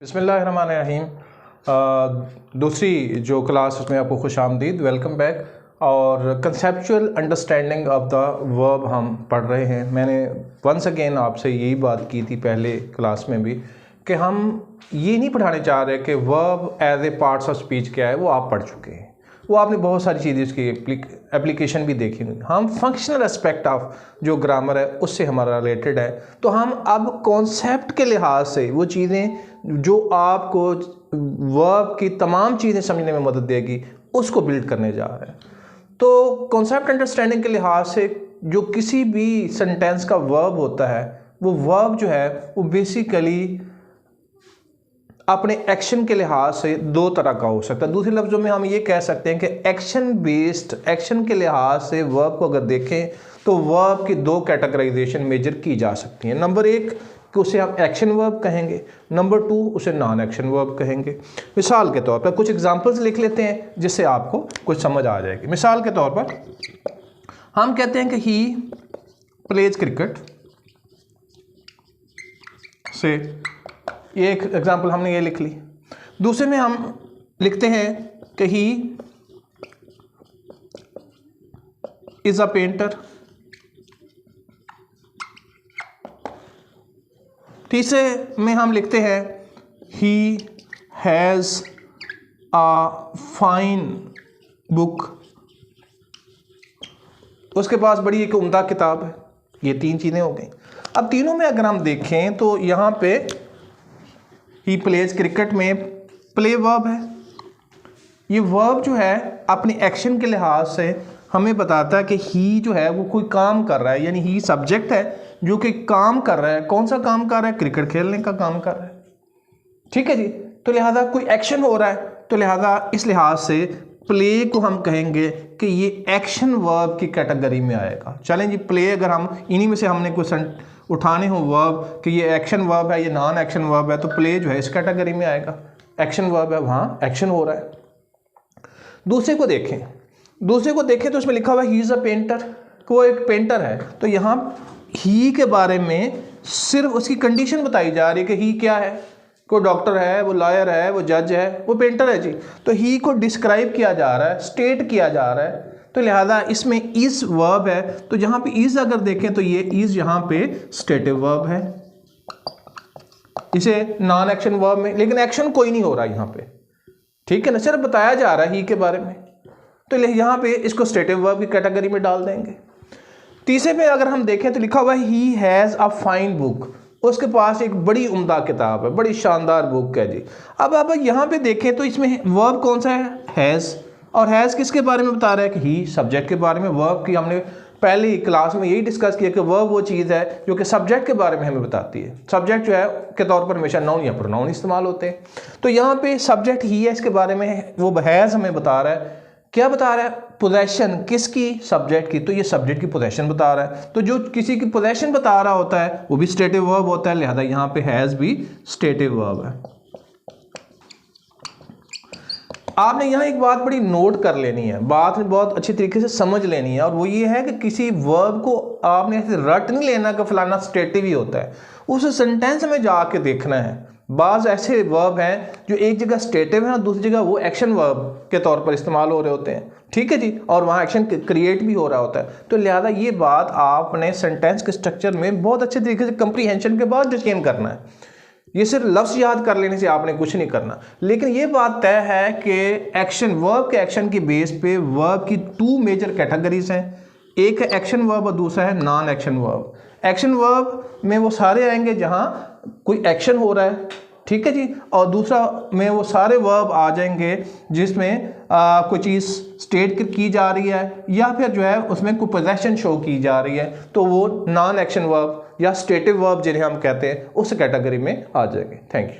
बिस्मिल्लाहिर्रहमानिर्रहीम। दूसरी जो क्लास उसमें आपको खुशामदीद, वेलकम बैक। और conceptual understanding of the verb हम पढ़ रहे हैं। मैंने वंस अगेन आपसे यही बात की थी पहले क्लास में भी कि हम ये नहीं पढ़ाने चाह रहे कि verb as a parts of speech क्या है, वो आप पढ़ चुके हैं, वो आपने बहुत सारी चीज़ें उसकी एप्लीकेशन भी देखी हुई। हम फंक्शनल एस्पेक्ट ऑफ जो ग्रामर है उससे हमारा रिलेटेड है, तो हम अब कॉन्सेप्ट के लिहाज से वो चीज़ें जो आपको वर्ब की तमाम चीज़ें समझने में मदद देगी उसको बिल्ड करने जा रहे हैं। तो कॉन्सेप्ट अंडरस्टैंडिंग के लिहाज से जो किसी भी सेंटेंस का वर्ब होता है, वो वर्ब जो है वो बेसिकली अपने एक्शन के लिहाज से दो तरह का हो सकता है। दूसरे लफ्ज़ों में हम ये कह सकते हैं कि एक्शन बेस्ड, एक्शन के लिहाज से वर्ब को अगर देखें तो वर्ब की दो कैटेगराइजेशन मेजर की जा सकती हैं। नंबर एक कि उसे हम एक्शन वर्ब कहेंगे, नंबर टू उसे नॉन एक्शन वर्ब कहेंगे। मिसाल के तौर पर कुछ एग्जांपल्स लिख लेते हैं जिससे आपको कुछ समझ आ जाएगी। मिसाल के तौर पर हम कहते हैं कि ही प्लेज क्रिकेट से, ये एक एग्जांपल हमने ये लिख ली। दूसरे में हम लिखते हैं कि ही इज अ पेंटर। तीसरे में हम लिखते हैं he has a fine book, उसके पास बड़ी एक उम्दा किताब है। ये तीन चीज़ें हो गई। अब तीनों में अगर हम देखें तो यहाँ पे ही प्लेज क्रिकेट में प्ले वर्ब है। ये वर्ब जो है अपने एक्शन के लिहाज से हमें बताता है कि ही जो है वो कोई काम कर रहा है, यानी ही सब्जेक्ट है जो कि काम कर रहा है। कौन सा काम कर रहा है? क्रिकेट खेलने का काम कर रहा है। ठीक है जी। तो लिहाजा कोई एक्शन हो रहा है, तो लिहाजा इस लिहाज से प्ले को हम कहेंगे कि ये एक्शन वर्ब की कैटेगरी में आएगा। चलें जी, प्ले अगर हम इन्हीं में से हमने कुछ उठाने हो वर्ब कि ये एक्शन वर्ब है, ये नॉन एक्शन वर्ब है, तो प्ले जो है इस कैटेगरी में आएगा। एक्शन वर्ब है, वहाँ एक्शन हो रहा है। दूसरे को देखें तो उसमें लिखा हुआ है ही इज़ अ पेंटर, वो एक पेंटर है। तो यहाँ ही के बारे में सिर्फ उसकी कंडीशन बताई जा रही है कि ही क्या है। कोई डॉक्टर है, वो लॉयर है, वो जज है, वो पेंटर है जी। तो ही को डिस्क्राइब किया जा रहा है, स्टेट किया जा रहा है। तो लिहाजा इसमें इज वर्ब है, तो जहाँ पे इज अगर देखें तो ये इज यहाँ पे स्टेटिव वर्ब है, इसे नॉन एक्शन वर्ब में, लेकिन एक्शन कोई नहीं हो रहा यहाँ पे। ठीक है ना, सिर्फ बताया जा रहा है ही के बारे में, तो यहाँ पे इसको स्टेटिव वर्ब की कैटेगरी में डाल देंगे। तीसरे पे अगर हम देखें तो लिखा हुआ है he has a fine book, उसके पास एक बड़ी उम्दा किताब है, बड़ी शानदार बुक है जी। अब आप यहाँ पे देखें तो इसमें वर्ब कौन सा है? हैज़। और हैज़ किसके बारे में बता रहा है? कि ही सब्जेक्ट के बारे में। वर्ब की हमने पहली क्लास में यही डिस्कस किया कि वर्ब वो चीज़ है जो कि सब्जेक्ट के बारे में हमें बताती है। सब्जेक्ट जो है के तौर पर हमेशा नाउन या प्रोनाउन इस्तेमाल होते हैं। तो यहाँ पे सब्जेक्ट ही है, इसके बारे में वो हैज़ हमें बता रहा है। क्या बता रहा है? पोजेशन किसकी? सब्जेक्ट की। तो ये सब्जेक्ट की पोजेशन बता रहा है। तो जो किसी की पोजेशन बता रहा होता है वो भी स्टेटिव वर्ब होता है, लिहाजा यहाँ पे हैज़ भी स्टेटिव वर्ब है। आपने यहाँ एक बात बड़ी नोट कर लेनी है, बात बहुत अच्छी तरीके से समझ लेनी है, और वो ये है कि किसी वर्ब को आपने ऐसे रट नहीं लेना कि फलाना स्टेटिव ही होता है। उस सेंटेंस में जाके देखना है। बाज़ ऐसे वर्ब हैं जो एक जगह स्टेटिव है और दूसरी जगह वो एक्शन वर्ब के तौर पर इस्तेमाल हो रहे होते हैं। ठीक है जी, और वहाँ एक्शन क्रिएट भी हो रहा होता है। तो लिहाजा ये बात आपने सेंटेंस के स्ट्रक्चर में बहुत अच्छे तरीके से कंप्रीहेंशन के बाद डिटेन करना है। ये सिर्फ लफ्ज़ याद कर लेने से आपने कुछ नहीं करना, लेकिन ये बात तय है कि एक्शन वर्ब के एक्शन की बेस पे वर्ब की दो मेजर कैटेगरीज हैं। एक है एक्शन वर्ब और दूसरा है non action verb. Action verb में वो सारे आएंगे जहाँ कोई एक्शन हो रहा है, ठीक है जी, और दूसरा में वो सारे वर्ब आ जाएंगे जिसमें कोई चीज़ स्टेट की जा रही है या फिर जो है उसमें कोई पोजेशन शो की जा रही है, तो वो नॉन एक्शन वर्ब या स्टेटिव वर्ब जिन्हें हम कहते हैं उस कैटेगरी में आ जाएंगे। Thank you.